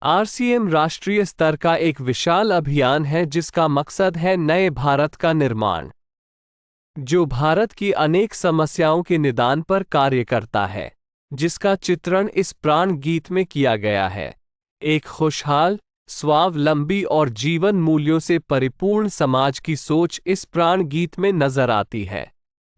RCM राष्ट्रीय स्तर का एक विशाल अभियान है जिसका मकसद है नए भारत का निर्माण, जो भारत की अनेक समस्याओं के निदान पर कार्य करता है, जिसका चित्रण इस प्राण गीत में किया गया है। एक खुशहाल, स्वावलंबी और जीवन मूल्यों से परिपूर्ण समाज की सोच इस प्राण गीत में नजर आती है।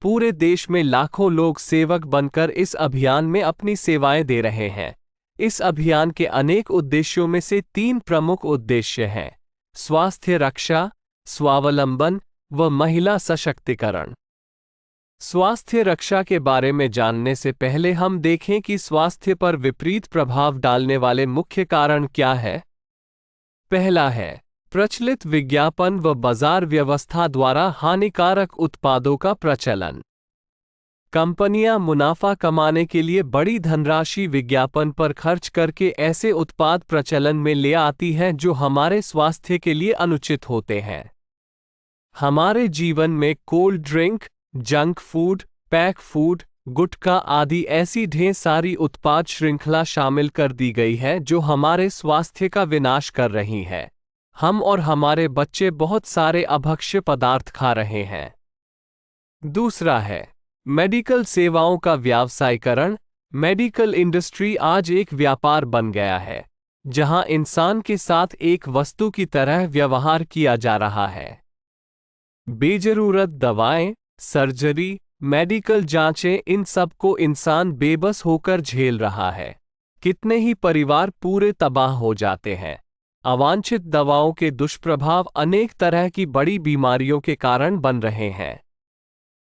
पूरे देश में लाखों लोग सेवक बनकर इस अभियान में अपनी सेवाएं दे रहे हैं। इस अभियान के अनेक उद्देश्यों में से 3 प्रमुख उद्देश्य हैं: स्वास्थ्य रक्षा, स्वावलंबन व महिला सशक्तिकरण। स्वास्थ्य रक्षा के बारे में जानने से पहले हम देखें कि स्वास्थ्य पर विपरीत प्रभाव डालने वाले मुख्य कारण क्या है। पहला है प्रचलित विज्ञापन व बाजार व्यवस्था द्वारा हानिकारक उत्पादों का प्रचलन। कंपनियां मुनाफा कमाने के लिए बड़ी धनराशि विज्ञापन पर खर्च करके ऐसे उत्पाद प्रचलन में ले आती हैं जो हमारे स्वास्थ्य के लिए अनुचित होते हैं। हमारे जीवन में cold drink, junk food, pack food, gutkha आदि ऐसी ढेर सारी उत्पाद श्रृंखला शामिल कर दी गई है जो हमारे स्वास्थ्य का विनाश कर रही है। हम और हमारे बच्चे बहुत सारे अभक्ष्य पदार्थ खा रहे हैं। दूसरा है मेडिकल सेवाओं का व्यावसायीकरण। मेडिकल इंडस्ट्री आज एक व्यापार बन गया है, जहां इंसान के साथ एक वस्तु की तरह व्यवहार किया जा रहा है। बेजरूरत दवाएं, सर्जरी, मेडिकल जांचें, इन सब को इंसान बेबस होकर झेल रहा है। कितने ही परिवार पूरे तबाह हो जाते हैं। अवांछित दवाओं के दुष्प्रभाव अनेक तरह की बड़ी बीमारियों के कारण बन रहे हैं।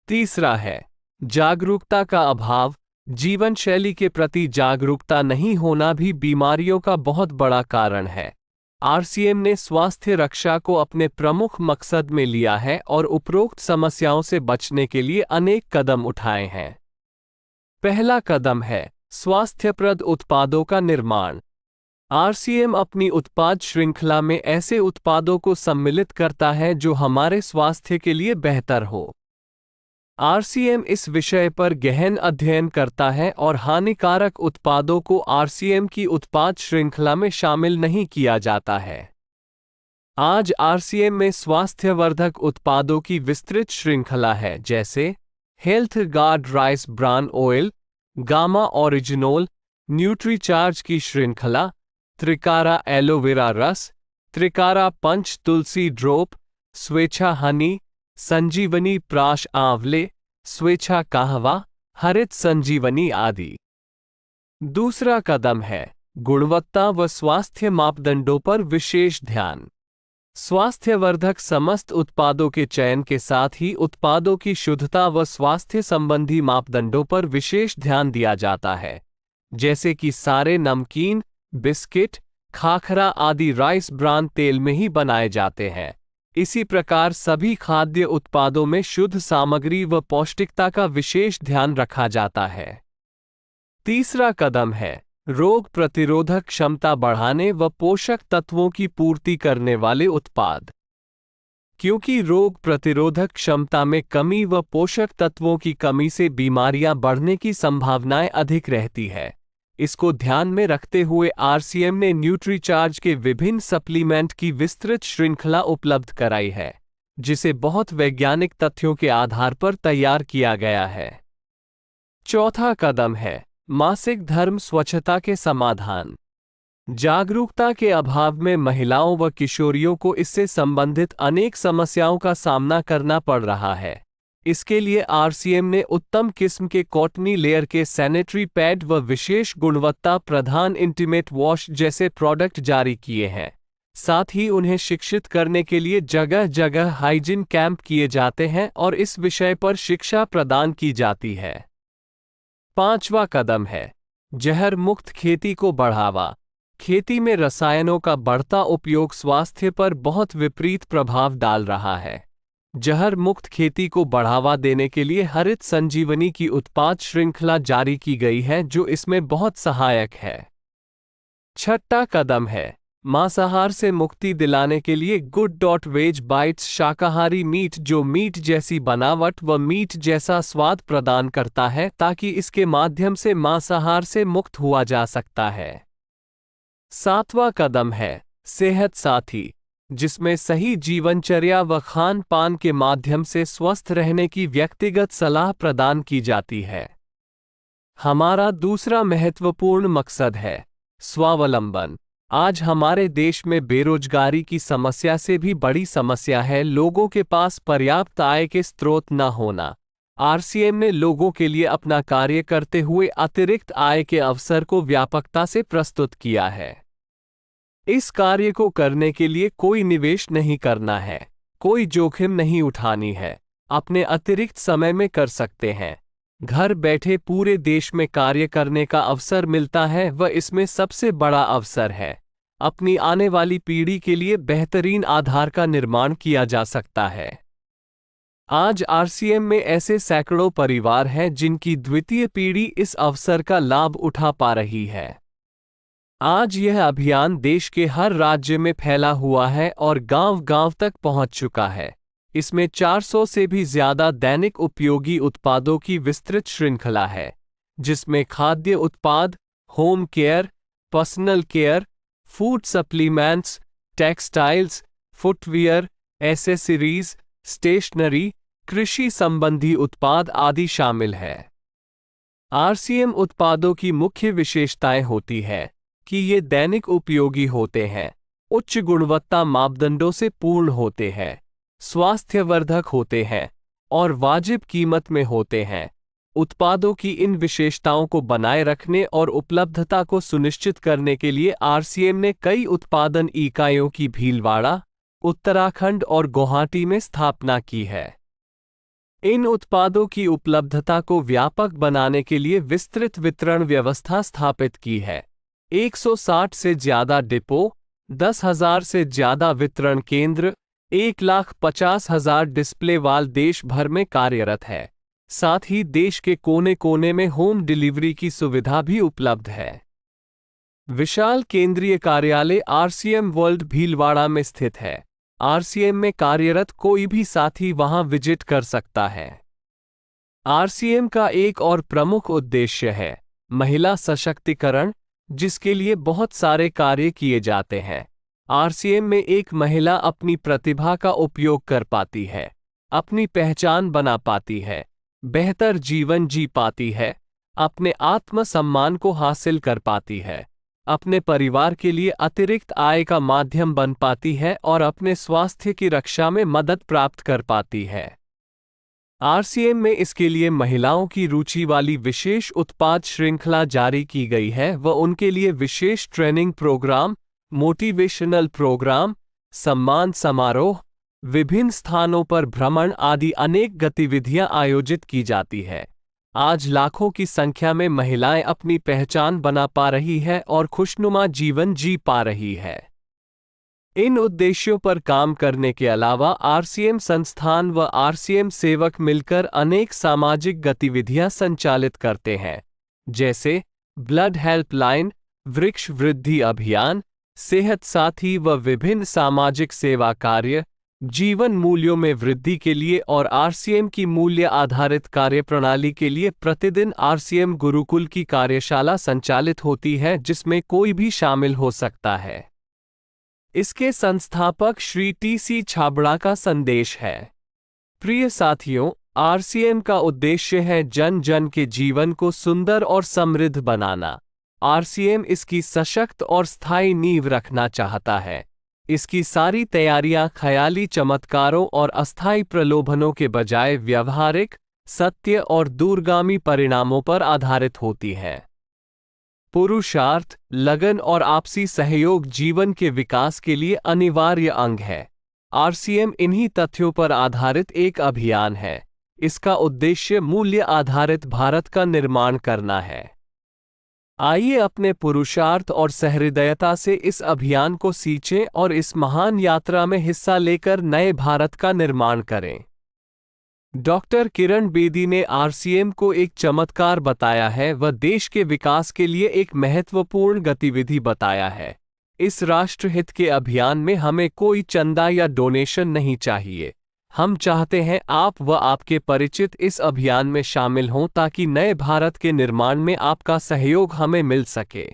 तीसरा है जागरूकता का अभाव। जीवन शैली के प्रति जागरूकता नहीं होना भी बीमारियों का बहुत बड़ा कारण है। आरसीएम ने स्वास्थ्य रक्षा को अपने प्रमुख मकसद में लिया है और उपरोक्त समस्याओं से बचने के लिए अनेक कदम उठाए हैं। पहला कदम है स्वास्थ्यप्रद उत्पादों का निर्माण। आरसीएम अपनी उत्पाद श्रृंखला में ऐसे उत्पादों को सम्मिलित करता है जो हमारे स्वास्थ्य के लिए बेहतर हो। आरसीएम इस विषय पर गहन अध्ययन करता है और हानिकारक उत्पादों को आरसीएम की उत्पाद श्रृंखला में शामिल नहीं किया जाता है। आज आरसीएम में स्वास्थ्यवर्धक उत्पादों की विस्तृत श्रृंखला है, जैसे health guard rice bran oil, gamma oryzanol, Nutricharge की श्रृंखला, त्रिकारा एलोवेरा रस, त्रिकारा पंच तुलसी ड्रॉप, स्वेच्छा हनी, संजीवनी प्राश आंवले, स्वेच्छा कहवा, हरित संजीवनी आदि। दूसरा कदम है गुणवत्ता व स्वास्थ्य मापदंडों पर विशेष ध्यान। स्वास्थ्यवर्धक समस्त उत्पादों के चयन के साथ ही उत्पादों की शुद्धता व स्वास्थ्य संबंधी मापदंडों पर विशेष ध्यान दिया जाता है, जैसे कि सारे नमकीन, बिस्किट, खाखरा आदि राइस ब्रान तेल में ही बनाए जाते हैं। इसी प्रकार सभी खाद्य उत्पादों में शुद्ध सामग्री व पौष्टिकता का विशेष ध्यान रखा जाता है। तीसरा कदम है रोग प्रतिरोधक क्षमता बढ़ाने व पोषक तत्वों की पूर्ति करने वाले उत्पाद। क्योंकि रोग प्रतिरोधक क्षमता में कमी व पोषक तत्वों की कमी से बीमारियां बढ़ने की संभावनाएं अधिक रहती है, इसको ध्यान में रखते हुए आरसीएम ने न्यूट्रीचार्ज के विभिन्न सप्लीमेंट की विस्तृत श्रृंखला उपलब्ध कराई है, जिसे बहुत वैज्ञानिक तथ्यों के आधार पर तैयार किया गया है। चौथा कदम है मासिक धर्म स्वच्छता के समाधान। जागरूकता के अभाव में महिलाओं व किशोरियों को इससे संबंधित अनेक समस्याओं का सामना करना पड़ रहा है। इसके लिए आरसीएम ने उत्तम किस्म के कॉटनी लेयर के सैनिटरी पैड व विशेष गुणवत्ता प्रधान इंटीमेट वॉश जैसे प्रोडक्ट जारी किए हैं। साथ ही उन्हें शिक्षित करने के लिए जगह जगह हाइजीन कैंप किए जाते हैं और इस विषय पर शिक्षा प्रदान की जाती है। पांचवा कदम है जहर मुक्त खेती को बढ़ावा। खेती में रसायनों का बढ़ता उपयोग स्वास्थ्य पर बहुत विपरीत प्रभाव डाल रहा है। जहर मुक्त खेती को बढ़ावा देने के लिए हरित संजीवनी की उत्पाद श्रृंखला जारी की गई है, जो इसमें बहुत सहायक है। छठा कदम है मांसाहार से मुक्ति दिलाने के लिए गुड.वेज बाइट्स शाकाहारी मीट, जो मीट जैसी बनावट व मीट जैसा स्वाद प्रदान करता है, ताकि इसके माध्यम से मांसाहार से मुक्त हुआ जा सकता है। सातवां कदम है सेहत साथी, जिसमें सही जीवनचर्या व खान पान के माध्यम से स्वस्थ रहने की व्यक्तिगत सलाह प्रदान की जाती है। हमारा दूसरा महत्वपूर्ण मकसद है स्वावलंबन। आज हमारे देश में बेरोजगारी की समस्या से भी बड़ी समस्या है लोगों के पास पर्याप्त आय के स्रोत न होना। आरसीएम ने लोगों के लिए अपना कार्य करते हुए अतिरिक्त आय के अवसर को व्यापकता से प्रस्तुत किया है। इस कार्य को करने के लिए कोई निवेश नहीं करना है, कोई जोखिम नहीं उठानी है, अपने अतिरिक्त समय में कर सकते हैं। घर बैठे पूरे देश में कार्य करने का अवसर मिलता है व इसमें सबसे बड़ा अवसर है अपनी आने वाली पीढ़ी के लिए बेहतरीन आधार का निर्माण किया जा सकता है। आज आरसीएम में ऐसे सैकड़ों परिवार हैं जिनकी द्वितीय पीढ़ी इस अवसर का लाभ उठा पा रही है। आज यह अभियान देश के हर राज्य में फैला हुआ है और गांव-गांव तक पहुंच चुका है। इसमें 400 से भी ज्यादा दैनिक उपयोगी उत्पादों की विस्तृत श्रृंखला है, जिसमें खाद्य उत्पाद, home care, personal care, food supplements, textiles, footwear, accessories, stationery, कृषि संबंधी उत्पाद आदि शामिल है। आरसीएम उत्पादों की मुख्य विशेषताएं होती है कि ये दैनिक उपयोगी होते हैं, उच्च गुणवत्ता मापदंडों से पूर्ण होते हैं, स्वास्थ्यवर्धक होते हैं और वाजिब कीमत में होते हैं। उत्पादों की इन विशेषताओं को बनाए रखने और उपलब्धता को सुनिश्चित करने के लिए आरसीएम ने कई उत्पादन इकाइयों की भीलवाड़ा, उत्तराखंड और गुवाहाटी में स्थापना की है। इन उत्पादों की उपलब्धता को व्यापक बनाने के लिए विस्तृत वितरण व्यवस्था स्थापित की है। 160 से ज्यादा डिपो, 10,000 से ज्यादा वितरण केंद्र, 1,50,000 डिस्प्ले वाल देश भर में कार्यरत है। साथ ही देश के कोने कोने में होम डिलीवरी की सुविधा भी उपलब्ध है। विशाल केंद्रीय कार्यालय आरसीएम वर्ल्ड भीलवाड़ा में स्थित है। आरसीएम में कार्यरत कोई भी साथी वहां विजिट कर सकता है। आरसीएम का एक और प्रमुख उद्देश्य है महिला सशक्तिकरण, जिसके लिए बहुत सारे कार्य किए जाते हैं। आरसीएम में एक महिला अपनी प्रतिभा का उपयोग कर पाती है, अपनी पहचान बना पाती है, बेहतर जीवन जी पाती है, अपने आत्मसम्मान को हासिल कर पाती है, अपने परिवार के लिए अतिरिक्त आय का माध्यम बन पाती है और अपने स्वास्थ्य की रक्षा में मदद प्राप्त कर पाती है। आरसीएम में इसके लिए महिलाओं की रुचि वाली विशेष उत्पाद श्रृंखला जारी की गई है व उनके लिए विशेष ट्रेनिंग प्रोग्राम, मोटिवेशनल प्रोग्राम, सम्मान समारोह, विभिन्न स्थानों पर भ्रमण आदि अनेक गतिविधियां आयोजित की जाती है। आज लाखों की संख्या में महिलाएं अपनी पहचान बना पा रही है और खुशनुमा जीवन जी पा रही है। इन उद्देश्यों पर काम करने के अलावा आरसीएम संस्थान व आरसीएम सेवक मिलकर अनेक सामाजिक गतिविधियां संचालित करते हैं, जैसे ब्लड हेल्पलाइन, वृक्ष वृद्धि अभियान, सेहत साथी व विभिन्न सामाजिक सेवा कार्य, जीवन मूल्यों में वृद्धि के लिए और आरसीएम की मूल्य आधारित कार्यप्रणाली के लिए प्रतिदिन आरसीएम गुरुकुल की कार्यशाला संचालित होती है, जिसमें कोई भी शामिल हो सकता है। इसके संस्थापक श्री टी.सी. छाबड़ा का संदेश है। प्रिय साथियों, आरसीएम का उद्देश्य है जन जन के जीवन को सुंदर और समृद्ध बनाना। आरसीएम इसकी सशक्त और स्थायी नींव रखना चाहता है। इसकी सारी तैयारियां ख्याली चमत्कारों और अस्थायी प्रलोभनों के बजाय व्यावहारिक, सत्य और दूरगामी परिणामों पर आधारित होती हैं। पुरुषार्थ, लगन और आपसी सहयोग जीवन के विकास के लिए अनिवार्य अंग है। आरसीएम इन्हीं तथ्यों पर आधारित एक अभियान है। इसका उद्देश्य मूल्य आधारित भारत का निर्माण करना है। आइए अपने पुरुषार्थ और सहृदयता से इस अभियान को सींचें और इस महान यात्रा में हिस्सा लेकर नए भारत का निर्माण करें। डॉक्टर किरण बेदी ने आरसीएम को एक चमत्कार बताया है व देश के विकास के लिए एक महत्वपूर्ण गतिविधि बताया है। इस राष्ट्रहित के अभियान में हमें कोई चंदा या डोनेशन नहीं चाहिए। हम चाहते हैं आप व आपके परिचित इस अभियान में शामिल हों ताकि नए भारत के निर्माण में आपका सहयोग हमें मिल सके।